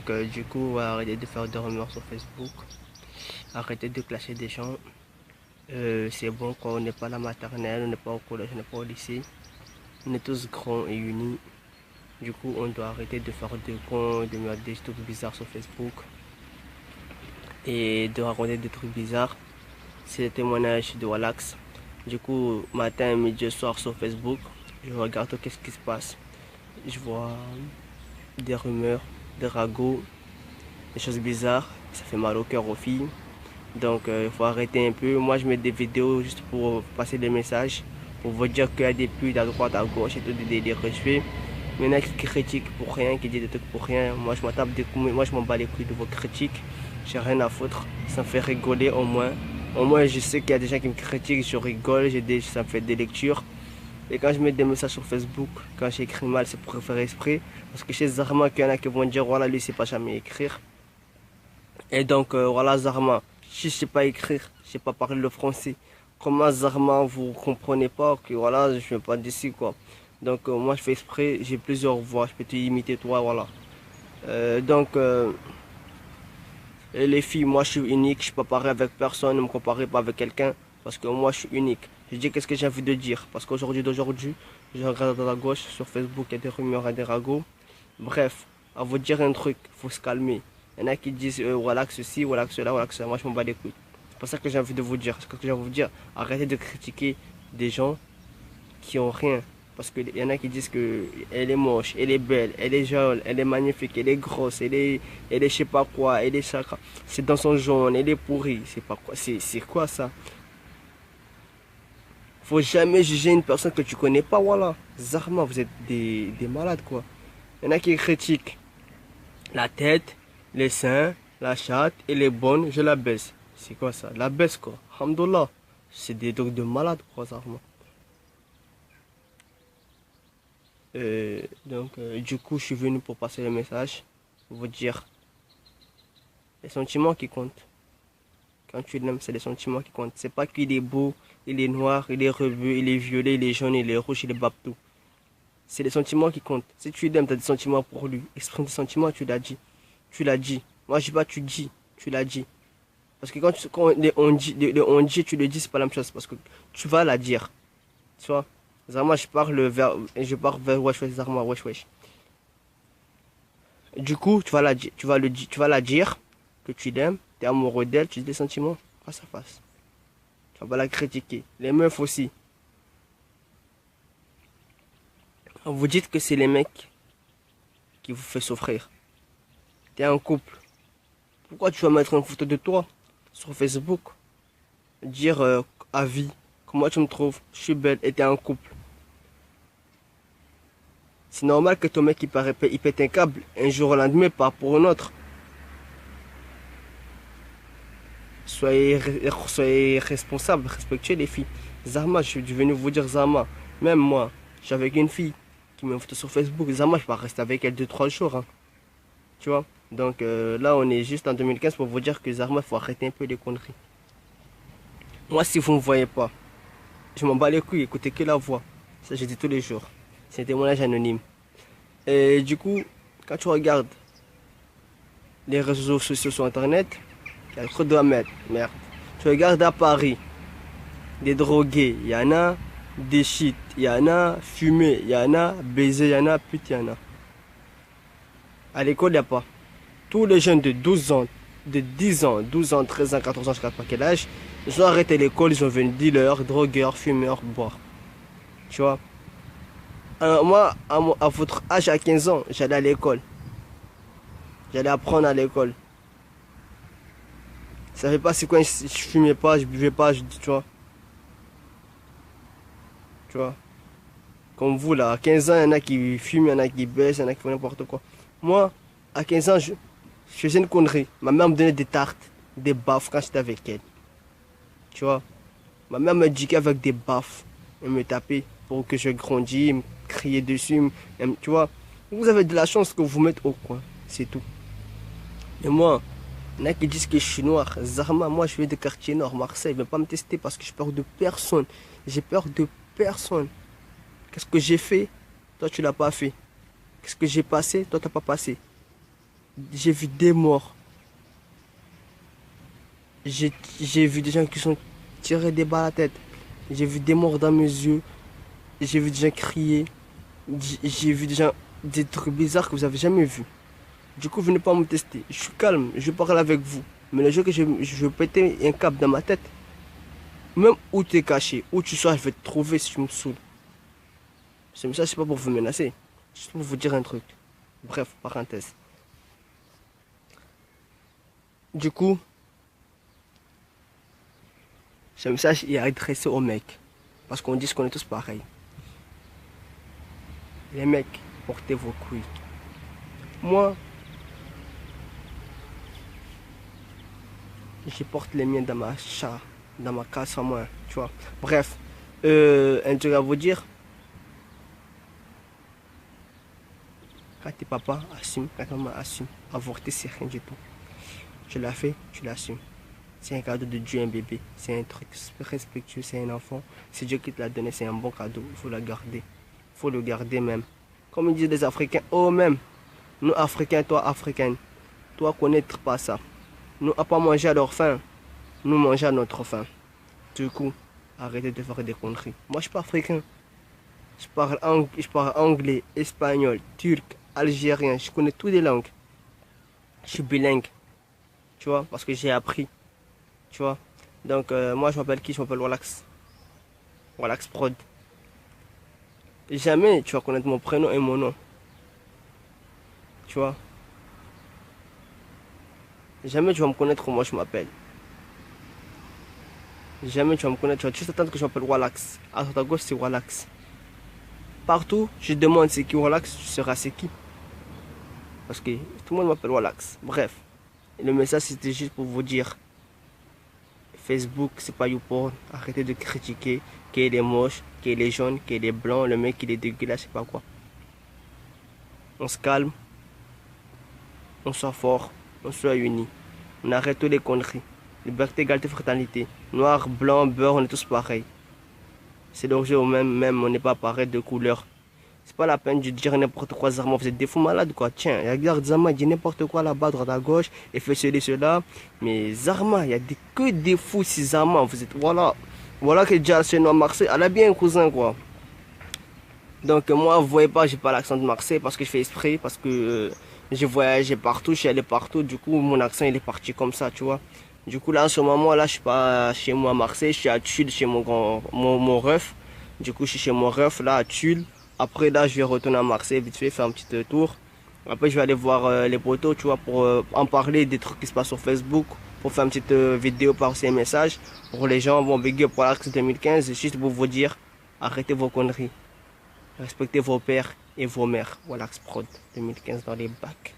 Du coup, on va arrêter de faire des rumeurs sur Facebook, arrêter de clasher des gens. C'est bon quand on n'est pas à la maternelle, on n'est pas au collège, on n'est pas au lycée. On est tous grands et unis. Du coup, on doit arrêter de faire des cons, de mettre des trucs bizarres sur Facebook et de raconter des trucs bizarres. C'est le témoignage de Wallax. Du coup, matin, midi, soir sur Facebook, je regarde qu'est-ce qui se passe. Je vois des rumeurs, des ragots, des choses bizarres. Ça fait mal au cœur aux filles. Donc il faut arrêter un peu. Moi je mets des vidéos juste pour passer des messages, pour vous dire qu'il y a des putes à droite, à gauche et tout des délires que je fais. Il y en a qui critiquent pour rien, qui disent des trucs pour rien. Moi je m'en tape des coups, moi je m'en bats les couilles de vos critiques. J'ai rien à foutre. Ça me fait rigoler au moins. Au moins je sais qu'il y a des gens qui me critiquent, je rigole, ça me fait des lectures. Et quand je mets des messages sur Facebook, quand j'écris mal, c'est pour faire exprès. Parce que chez Zarma, qu'il y en a qui vont dire voilà, lui, c'est pas jamais écrire. Et donc, voilà, Zarma, si je sais pas écrire, je sais pas parler le français, comment Zarma, vous comprenez pas que voilà, je suis pas d'ici, quoi. Donc, moi, je fais exprès, j'ai plusieurs voix, je peux te imiter, toi, voilà. Et les filles, moi, je suis unique, je suis pas pareil avec personne, ne me comparez pas avec quelqu'un, parce que moi, je suis unique. Je dis qu'est-ce que j'ai envie de dire, parce d'aujourd'hui, je regarde à la gauche, sur Facebook, il y a des rumeurs et des ragots. Bref, à vous dire un truc, faut se calmer. Il y en a qui disent voilà que ceci, voilà que cela, voilà que cela. Moi je m'en bats les couilles. C'est pas ça que j'ai envie de vous dire. C'est ce que j'ai envie de vous dire. Arrêtez de critiquer des gens qui ont rien. Parce qu'il y en a qui disent que elle est moche, elle est belle, elle est jolie, elle est magnifique, elle est grosse, elle est je sais pas quoi, elle est chakra. C'est dans son jaune, elle est pourrie. C'est pas quoi. C'est quoi ça? Faut jamais juger une personne que tu connais pas, voilà. Zarma, vous êtes des malades quoi. Il y en a qui critiquent la tête, les seins, la chatte, elle est bonne, je la baisse. C'est quoi ça? La baisse quoi. Alhamdoulilah. C'est des trucs de malade quoi, ça. Du coup, je suis venu pour passer le message, pour vous dire les sentiments qui comptent. Quand tu l'aimes, c'est les sentiments qui comptent. C'est pas qu'il est beau, il est noir, il est rebeu, il est violet, il est jaune, il est rouge, il est babtou. C'est les sentiments qui comptent. Si tu l'aimes, tu as des sentiments pour lui. Exprime tes sentiments, tu l'as dit. Tu l'as dit. Moi, je dis pas tu dis, tu l'as dit. Parce que quand on dit, tu le dis, c'est pas la même chose. Parce que tu vas la dire. Tu vois. Zarma, je parle vers wesh wesh, Zarma, wesh wesh. Du coup, tu vas la dire que tu l'aimes, tu es amoureux d'elle, tu dis des sentiments face à face. Tu vas pas la critiquer. Les meufs aussi. Vous dites que c'est les mecs qui vous fait souffrir. T'es un couple. Pourquoi tu vas mettre une photo de toi sur Facebook? Dire avis, comment tu me trouves? Je suis belle et t'es un couple. C'est normal que ton mec il pète un câble un jour au lendemain pas pour un autre. Soyez responsables, respectuez les filles. Zama, je suis venu vous dire Zama. Même moi, je suis avec une fille qui me photo sur Facebook. Zama, je vais pas rester avec elle 2 3 jours. Hein. Tu vois? Donc là, on est juste en 2015 pour vous dire que Zarma, il faut arrêter un peu les conneries. Moi, si vous ne me voyez pas, je m'en bats les couilles, écoutez que la voix. Ça, je dis tous les jours. C'est un témoignage anonyme. Et du coup, quand tu regardes les réseaux sociaux sur Internet, il y a trop de merde. Tu regardes à Paris, des drogués, il y en a, des shit, il y en a, fumés, il y en a, baisés, il y en a, pute, il y en a. À l'école, il n'y a pas. Tous les jeunes de 12 ans, de 10 ans, 12 ans, 13 ans, 14 ans, je ne sais pas quel âge, ils ont arrêté l'école, ils ont devenu dealers, drogueurs, fumeurs, boire. Tu vois. Alors, moi, à votre âge, à 15 ans, j'allais à l'école. J'allais apprendre à l'école. Je savais pas c'est quoi, je fumais pas, je buvais pas, tu vois. Tu vois. Comme vous là, à 15 ans, il y en a qui fument, il y en a qui baissent, il y en a qui font n'importe quoi. Moi, à 15 ans, je faisais une connerie. Ma mère me donnait des tartes, des baffes quand j'étais avec elle. Tu vois. Ma mère me dit qu'avec des baffes, elle me tapait pour que je grandisse, me crier dessus, tu vois. Vous avez de la chance que vous vous mettez au coin, c'est tout. Et moi, il y en a qui disent que je suis noir. Zarma, moi je viens de quartier nord, Marseille. Ne va pas me tester parce que j'ai peur de personne. J'ai peur de personne. Qu'est-ce que j'ai fait? Toi tu l'as pas fait. Qu'est-ce que j'ai passé? Toi t'as pas passé. J'ai vu des morts. J'ai vu des gens qui sont tirés des balles à la tête. J'ai vu des morts dans mes yeux. J'ai vu des gens crier. J'ai vu des gens, des trucs bizarres que vous avez jamais vus. Du coup, venez pas me tester. Je suis calme, je parle avec vous. Mais le jour que je vais péter un câble dans ma tête, même où tu es caché, où tu sois, je vais te trouver si tu me saoules. Ce message, c'est pas pour vous menacer. C'est pour vous dire un truc. Bref, parenthèse. Du coup, ce message est adressé aux mecs. Parce qu'on dit qu'on est tous pareils. Les mecs, portez vos couilles. Moi, je porte les miens dans ma chat, dans ma casse à moi, tu vois. Bref, un truc à vous dire. Quand tes papas assument, quand ta maman assume, avorter c'est rien du tout. Tu l'as fait, tu l'assumes. C'est un cadeau de Dieu, un bébé. C'est un truc respectueux, c'est un enfant. C'est Dieu qui te l'a donné, c'est un bon cadeau. Il faut le garder. Il faut le garder même. Comme ils disent les Africains, oh même. Nous Africains, toi Africaine, toi connaître pas ça. Nous à pas manger à leur faim. Nous manger à notre faim. Du coup, arrêtez de faire des conneries. Moi je suis pas africain. Je parle anglais, espagnol, turc, algérien. Je connais toutes les langues. Je suis bilingue. Tu vois, parce que j'ai appris. Tu vois. Donc moi je m'appelle qui? Je m'appelle Wallax. Wallax Prod. Jamais tu vas connaître mon prénom et mon nom. Tu vois. Jamais tu vas me connaître comment je m'appelle. Jamais tu vas me connaître. Tu vas juste attendre que je m'appelle Wallax. À ta gauche c'est Wallax. Partout je demande c'est qui Wallax, tu seras c'est qui. Parce que tout le monde m'appelle Wallax. Bref. Et le message c'était juste pour vous dire. Facebook, c'est pas YouPorn. Arrêtez de critiquer qu'il est moche, qu'il est jaune, qu'il est blanc, le mec il est dégueulasse, je sais pas quoi. On se calme, on soit fort, on soit unis. On arrête toutes les conneries. Liberté, égalité, fraternité. Noir, blanc, beurre, on est tous pareils. C'est l'objet au même, on n'est pas pareil de couleur. C'est pas la peine de dire n'importe quoi, Zarma. Vous êtes des fous malades, quoi. Tiens, regarde, Zarma, il dit n'importe quoi là-bas, droite à gauche, et fait ceci, cela. Mais Zarma, il y a que des fous, si Zarma. Vous êtes, voilà. Voilà que déjà, chez nous à Marseille, elle a bien un cousin, quoi. Donc, moi, vous voyez pas, j'ai pas l'accent de Marseille parce que je fais esprit, parce que j'ai voyagé partout, je suis allé partout. Du coup, mon accent, il est parti comme ça, tu vois. Du coup, là, en ce moment, là, je suis pas chez moi à Marseille, je suis à Tulle, chez mon ref. Du coup, je suis chez mon ref, là, à Tulle. Après, là, je vais retourner à Marseille, vite fait, faire un petit tour. Après, je vais aller voir les potos, tu vois, pour en parler des trucs qui se passent sur Facebook. Pour faire une petite vidéo par ces messages. Pour les gens, bon, big up pour l'Axe 2015. Juste pour vous dire, arrêtez vos conneries. Respectez vos pères et vos mères. Voilà, Prod 2015 dans les bacs.